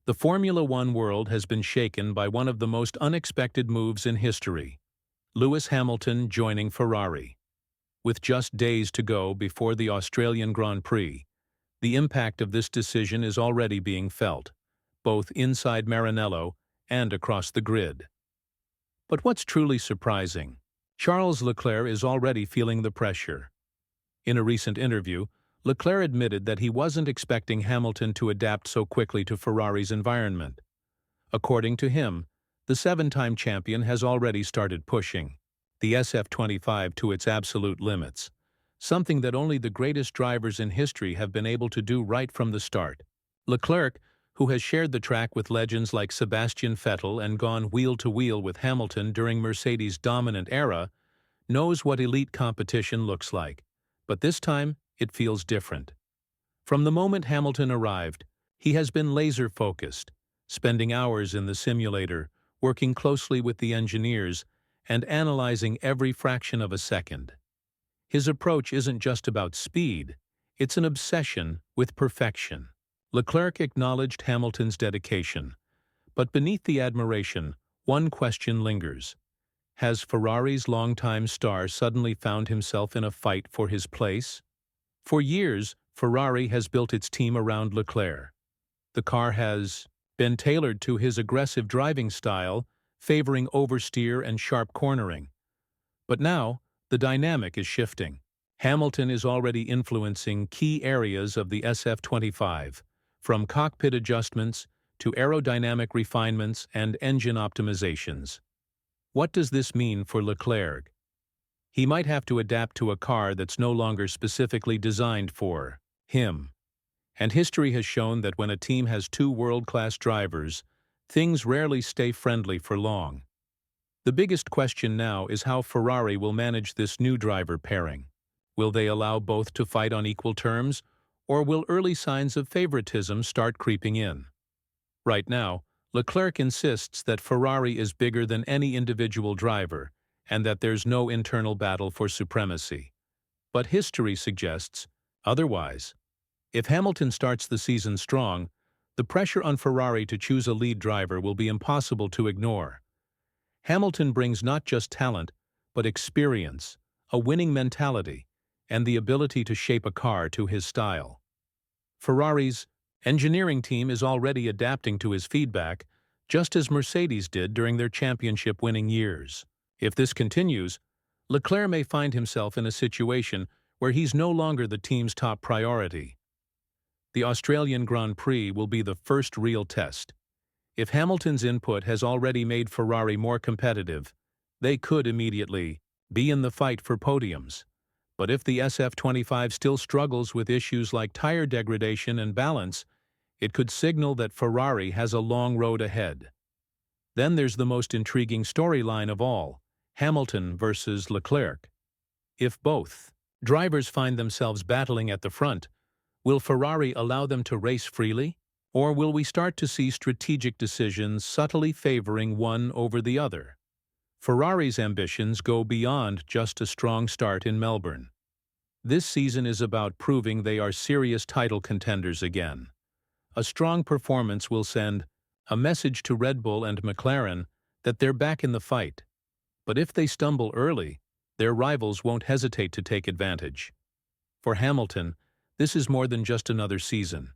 The Formula One world has been shaken by one of the most unexpected moves in history: Lewis Hamilton joining Ferrari. With just days to go before the Australian Grand Prix, the impact of this decision is already being felt, both inside Maranello and across the grid. But what's truly surprising? Charles Leclerc is already feeling the pressure. In a recent interview, Leclerc admitted that he wasn't expecting Hamilton to adapt so quickly to Ferrari's environment. According to him, the seven-time champion has already started pushing the SF25 to its absolute limits, something that only the greatest drivers in history have been able to do right from the start. Leclerc, who has shared the track with legends like Sebastian Vettel and gone wheel-to-wheel with Hamilton during Mercedes' dominant era, knows what elite competition looks like. But this time, it feels different. From the moment Hamilton arrived, he has been laser-focused, spending hours in the simulator, working closely with the engineers, and analyzing every fraction of a second. His approach isn't just about speed, it's an obsession with perfection. Leclerc acknowledged Hamilton's dedication, but beneath the admiration, one question lingers. Has Ferrari's longtime star suddenly found himself in a fight for his place? For years, Ferrari has built its team around Leclerc. The car has been tailored to his aggressive driving style, favoring oversteer and sharp cornering. But now, the dynamic is shifting. Hamilton is already influencing key areas of the SF25, from cockpit adjustments to aerodynamic refinements and engine optimizations. What does this mean for Leclerc? He might have to adapt to a car that's no longer specifically designed for him. And history has shown that when a team has two world-class drivers, things rarely stay friendly for long. The biggest question now is how Ferrari will manage this new driver pairing. Will they allow both to fight on equal terms, or will early signs of favoritism start creeping in? Right now, Leclerc insists that Ferrari is bigger than any individual driver, and that there's no internal battle for supremacy. But history suggests otherwise. If Hamilton starts the season strong, the pressure on Ferrari to choose a lead driver will be impossible to ignore. Hamilton brings not just talent, but experience, a winning mentality, and the ability to shape a car to his style. Ferrari's engineering team is already adapting to his feedback, just as Mercedes did during their championship-winning years. If this continues, Leclerc may find himself in a situation where he's no longer the team's top priority. The Australian Grand Prix will be the first real test. If Hamilton's input has already made Ferrari more competitive, they could immediately be in the fight for podiums. But if the SF25 still struggles with issues like tire degradation and balance, it could signal that Ferrari has a long road ahead. Then there's the most intriguing storyline of all: Hamilton versus Leclerc. If both drivers find themselves battling at the front, will Ferrari allow them to race freely? Or will we start to see strategic decisions subtly favoring one over the other? Ferrari's ambitions go beyond just a strong start in Melbourne. This season is about proving they are serious title contenders again. A strong performance will send a message to Red Bull and McLaren that they're back in the fight. But if they stumble early, their rivals won't hesitate to take advantage. For Hamilton, this is more than just another season.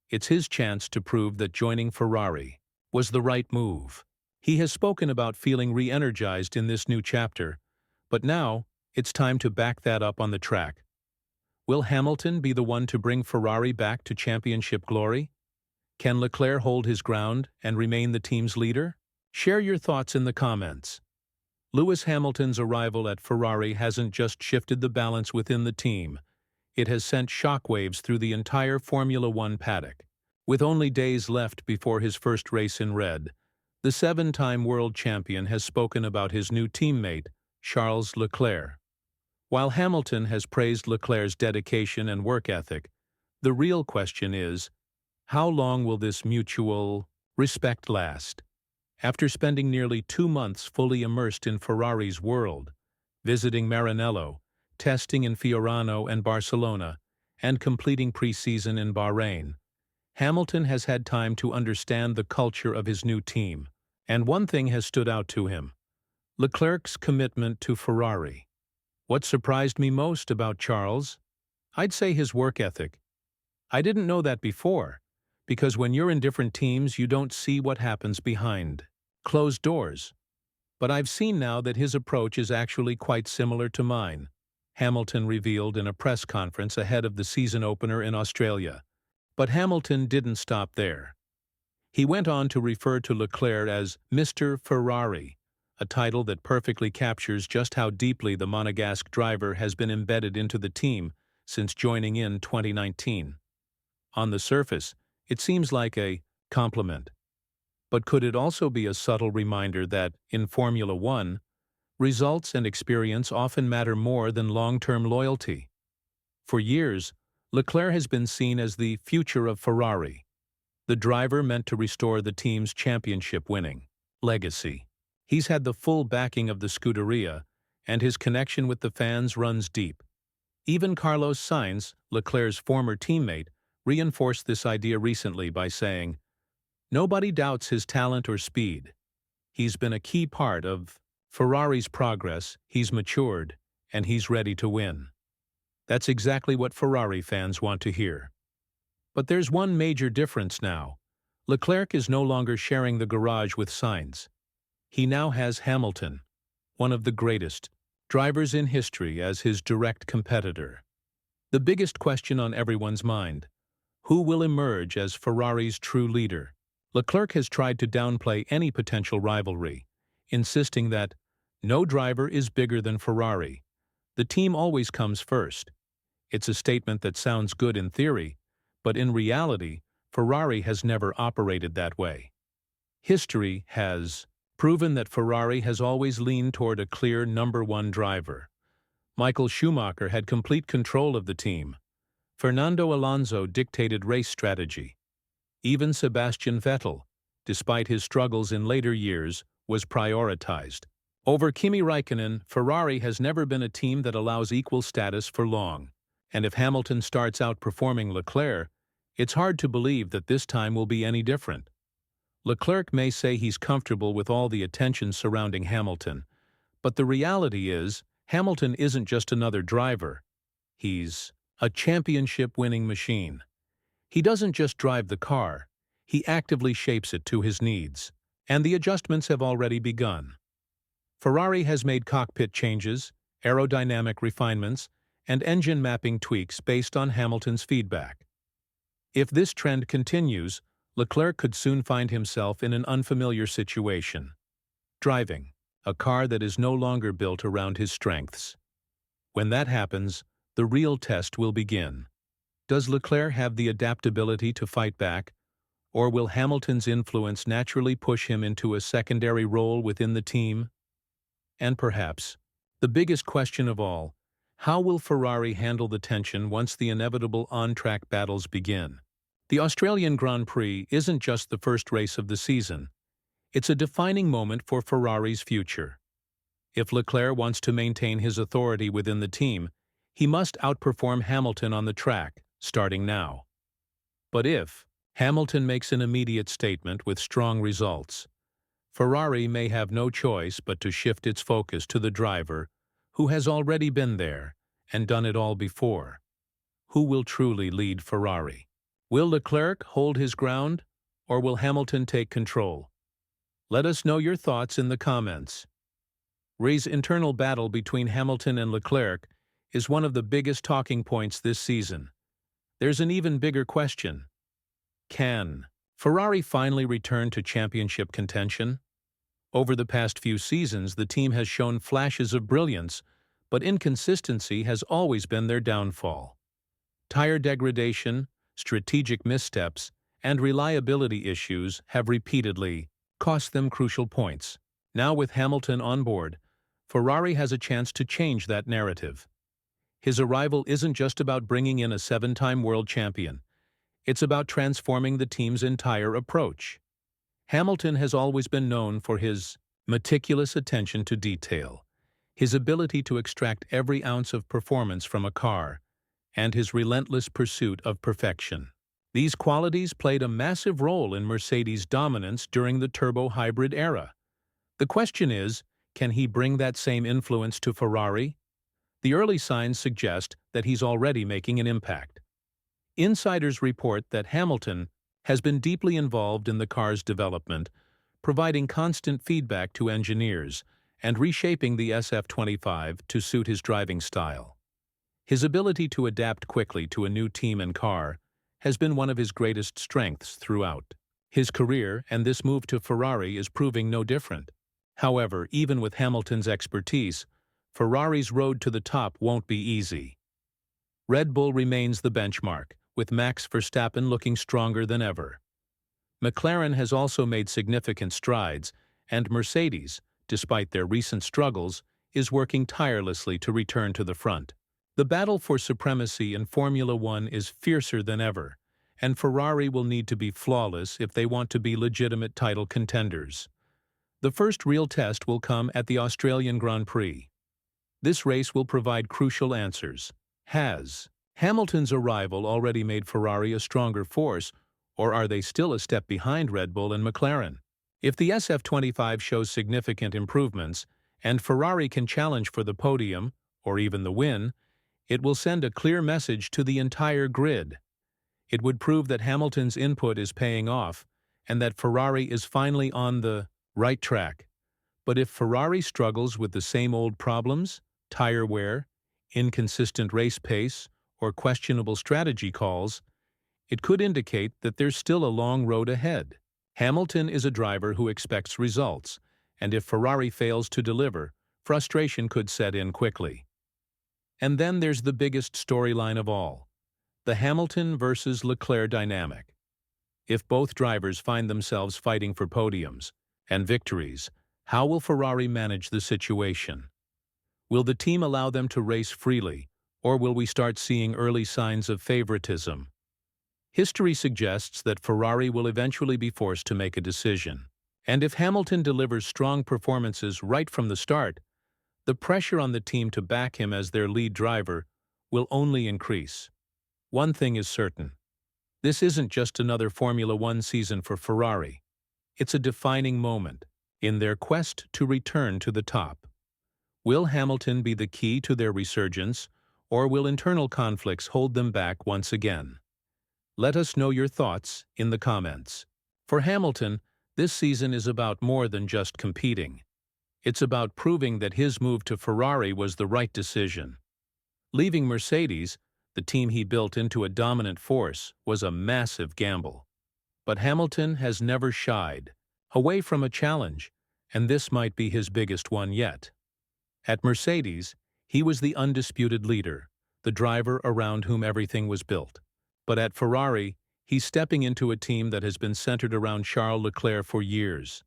It's his chance to prove that joining Ferrari was the right move. He has spoken about feeling re-energized in this new chapter, but now it's time to back that up on the track. Will Hamilton be the one to bring Ferrari back to championship glory? Can Leclerc hold his ground and remain the team's leader? Share your thoughts in the comments. Lewis Hamilton's arrival at Ferrari hasn't just shifted the balance within the team. It has sent shockwaves through the entire Formula One paddock. With only days left before his first race in red, the seven-time world champion has spoken about his new teammate, Charles Leclerc. While Hamilton has praised Leclerc's dedication and work ethic, the real question is, how long will this mutual respect last? After spending nearly 2 months fully immersed in Ferrari's world, visiting Maranello, testing in Fiorano and Barcelona, and completing pre-season in Bahrain, Hamilton has had time to understand the culture of his new team, and one thing has stood out to him: Leclerc's commitment to Ferrari. What surprised me most about Charles? I'd say his work ethic. I didn't know that before, because when you're in different teams you don't see what happens behind closed doors. But I've seen now that his approach is actually quite similar to mine, Hamilton revealed in a press conference ahead of the season opener in Australia. But Hamilton didn't stop there. He went on to refer to Leclerc as Mr. Ferrari, a title that perfectly captures just how deeply the Monegasque driver has been embedded into the team since joining in 2019. On the surface, it seems like a compliment. But could it also be a subtle reminder that, in Formula One, results and experience often matter more than long-term loyalty? For years, Leclerc has been seen as the future of Ferrari, the driver meant to restore the team's championship-winning legacy. He's had the full backing of the Scuderia, and his connection with the fans runs deep. Even Carlos Sainz, Leclerc's former teammate, reinforced this idea recently by saying, "Nobody doubts his talent or speed. He's been a key part of Ferrari's progress, he's matured, and he's ready to win." That's exactly what Ferrari fans want to hear. But there's one major difference now. Leclerc is no longer sharing the garage with Sainz. He now has Hamilton, one of the greatest drivers in history, as his direct competitor. The biggest question on everyone's mind: who will emerge as Ferrari's true leader? Leclerc has tried to downplay any potential rivalry, insisting that no driver is bigger than Ferrari. The team always comes first. It's a statement that sounds good in theory, but in reality, Ferrari has never operated that way. History has proven that Ferrari has always leaned toward a clear number one driver. Michael Schumacher had complete control of the team. Fernando Alonso dictated race strategy. Even Sebastian Vettel, despite his struggles in later years, was prioritized. Over Kimi Räikkönen, Ferrari has never been a team that allows equal status for long. And if Hamilton starts outperforming Leclerc, it's hard to believe that this time will be any different. Leclerc may say he's comfortable with all the attention surrounding Hamilton, but the reality is, Hamilton isn't just another driver. He's a championship-winning machine. He doesn't just drive the car, he actively shapes it to his needs. And the adjustments have already begun. Ferrari has made cockpit changes, aerodynamic refinements, and engine mapping tweaks based on Hamilton's feedback. If this trend continues, Leclerc could soon find himself in an unfamiliar situation, driving a car that is no longer built around his strengths. When that happens, the real test will begin. Does Leclerc have the adaptability to fight back, or will Hamilton's influence naturally push him into a secondary role within the team? And perhaps, the biggest question of all, how will Ferrari handle the tension once the inevitable on-track battles begin? The Australian Grand Prix isn't just the first race of the season. It's a defining moment for Ferrari's future. If Leclerc wants to maintain his authority within the team, he must outperform Hamilton on the track, starting now. But if Hamilton makes an immediate statement with strong results, Ferrari may have no choice but to shift its focus to the driver who has already been there and done it all before. Who will truly lead Ferrari? Will Leclerc hold his ground, or will Hamilton take control? Let us know your thoughts in the comments. Ray's internal battle between Hamilton and Leclerc is one of the biggest talking points this season. There's an even bigger question. Can Ferrari finally return to championship contention? Over the past few seasons, the team has shown flashes of brilliance, but inconsistency has always been their downfall. Tire degradation, strategic missteps, and reliability issues have repeatedly cost them crucial points. Now with Hamilton on board, Ferrari has a chance to change that narrative. His arrival isn't just about bringing in a 7-time world champion. It's about transforming the team's entire approach. Hamilton has always been known for his meticulous attention to detail, his ability to extract every ounce of performance from a car, and his relentless pursuit of perfection. These qualities played a massive role in Mercedes' dominance during the turbo-hybrid era. The question is, can he bring that same influence to Ferrari? The early signs suggest that he's already making an impact. Insiders report that Hamilton has been deeply involved in the car's development, providing constant feedback to engineers and reshaping the SF25 to suit his driving style. His ability to adapt quickly to a new team and car has been one of his greatest strengths throughout his career, and this move to Ferrari is proving no different. However, even with Hamilton's expertise, Ferrari's road to the top won't be easy. Red Bull remains the benchmark, with Max Verstappen looking stronger than ever. McLaren has also made significant strides, and Mercedes, despite their recent struggles, is working tirelessly to return to the front. The battle for supremacy in Formula One is fiercer than ever, and Ferrari will need to be flawless if they want to be legitimate title contenders. The first real test will come at the Australian Grand Prix. This race will provide crucial answers. Has Hamilton's arrival already made Ferrari a stronger force, or are they still a step behind Red Bull and McLaren? If the SF25 shows significant improvements, and Ferrari can challenge for the podium, or even the win, it will send a clear message to the entire grid. It would prove that Hamilton's input is paying off, and that Ferrari is finally on the right track. But if Ferrari struggles with the same old problems, tire wear, inconsistent race pace, or questionable strategy calls, it could indicate that there's still a long road ahead. Hamilton is a driver who expects results, and if Ferrari fails to deliver, frustration could set in quickly. And then there's the biggest storyline of all, the Hamilton versus Leclerc dynamic. If both drivers find themselves fighting for podiums and victories, how will Ferrari manage the situation? Will the team allow them to race freely, or will we start seeing early signs of favoritism? History suggests that Ferrari will eventually be forced to make a decision. And if Hamilton delivers strong performances right from the start, the pressure on the team to back him as their lead driver will only increase. One thing is certain. This isn't just another Formula One season for Ferrari. It's a defining moment in their quest to return to the top. Will Hamilton be the key to their resurgence, or will internal conflicts hold them back once again? Let us know your thoughts in the comments. For Hamilton, this season is about more than just competing. It's about proving that his move to Ferrari was the right decision. Leaving Mercedes, the team he built into a dominant force, was a massive gamble. But Hamilton has never shied away from a challenge, and this might be his biggest one yet. At Mercedes, he was the undisputed leader, the driver around whom everything was built. But at Ferrari, he's stepping into a team that has been centered around Charles Leclerc for years.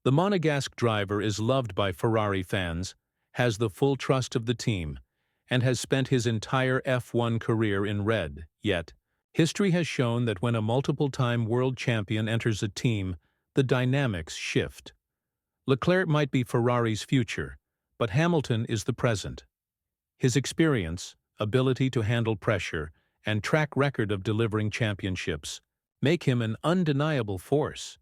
The Monegasque driver is loved by Ferrari fans, has the full trust of the team, and has spent his entire F1 career in red. Yet, history has shown that when a multiple-time world champion enters a team, the dynamics shift. Leclerc might be Ferrari's future, but Hamilton is the present. His experience, ability to handle pressure, and track record of delivering championships make him an undeniable force.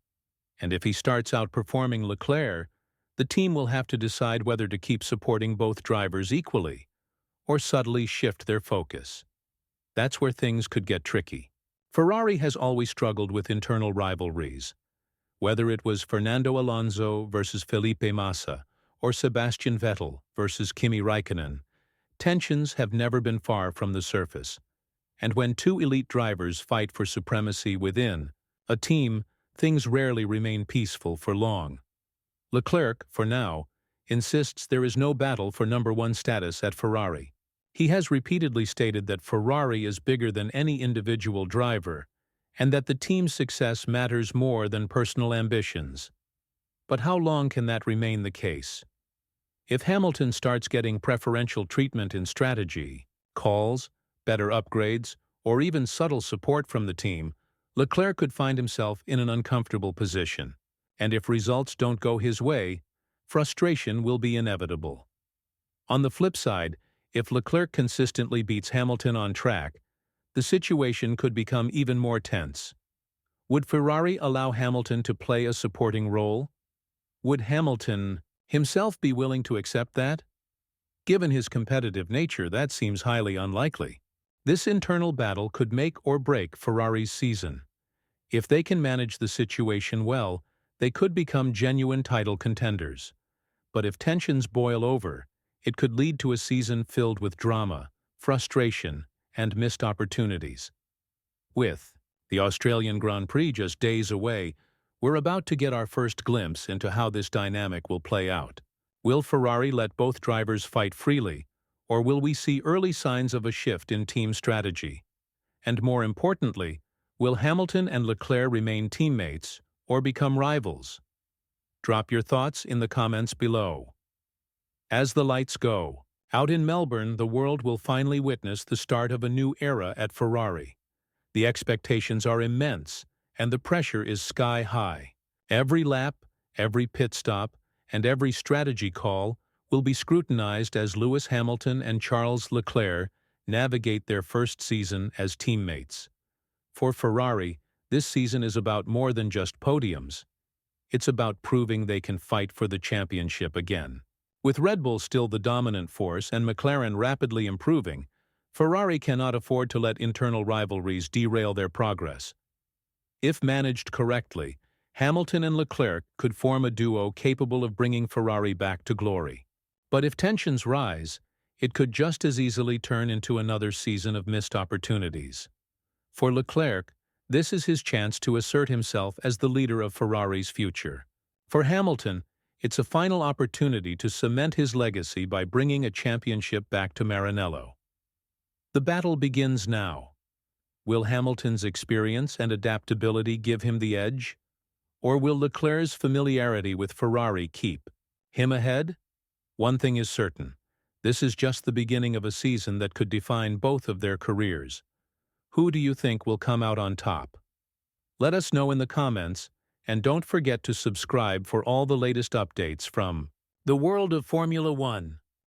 And if he starts outperforming Leclerc, the team will have to decide whether to keep supporting both drivers equally or subtly shift their focus. That's where things could get tricky. Ferrari has always struggled with internal rivalries. Whether it was Fernando Alonso versus Felipe Massa or Sebastian Vettel versus Kimi Raikkonen, tensions have never been far from the surface. And when two elite drivers fight for supremacy within a team, things rarely remain peaceful for long. Leclerc, for now, insists there is no battle for number one status at Ferrari. He has repeatedly stated that Ferrari is bigger than any individual driver, and that the team's success matters more than personal ambitions. But how long can that remain the case? If Hamilton starts getting preferential treatment in strategy, calls, better upgrades, or even subtle support from the team, Leclerc could find himself in an uncomfortable position. And if results don't go his way, frustration will be inevitable. On the flip side, if Leclerc consistently beats Hamilton on track, the situation could become even more tense. Would Ferrari allow Hamilton to play a supporting role? Would Hamilton himself be willing to accept that? Given his competitive nature, that seems highly unlikely. This internal battle could make or break Ferrari's season. If they can manage the situation well, they could become genuine title contenders. But if tensions boil over, it could lead to a season filled with drama, frustration, and missed opportunities. With the Australian Grand Prix just days away, we're about to get our first glimpse into how this dynamic will play out. Will Ferrari let both drivers fight freely, or will we see early signs of a shift in team strategy? And more importantly, will Hamilton and Leclerc remain teammates or become rivals? Drop your thoughts in the comments below. As the lights go, out in Melbourne, the world will finally witness the start of a new era at Ferrari. The expectations are immense, and the pressure is sky high. Every lap, every pit stop, and every strategy call will be scrutinized as Lewis Hamilton and Charles Leclerc navigate their first season as teammates. For Ferrari, this season is about more than just podiums. It's about proving they can fight for the championship again. With Red Bull still the dominant force and McLaren rapidly improving, Ferrari cannot afford to let internal rivalries derail their progress. If managed correctly, Hamilton and Leclerc could form a duo capable of bringing Ferrari back to glory. But if tensions rise, it could just as easily turn into another season of missed opportunities. For Leclerc, this is his chance to assert himself as the leader of Ferrari's future. For Hamilton, it's a final opportunity to cement his legacy by bringing a championship back to Maranello. The battle begins now. Will Hamilton's experience and adaptability give him the edge? Or will Leclerc's familiarity with Ferrari keep him ahead? One thing is certain. This is just the beginning of a season that could define both of their careers. Who do you think will come out on top? Let us know in the comments, and don't forget to subscribe for all the latest updates from the world of Formula One.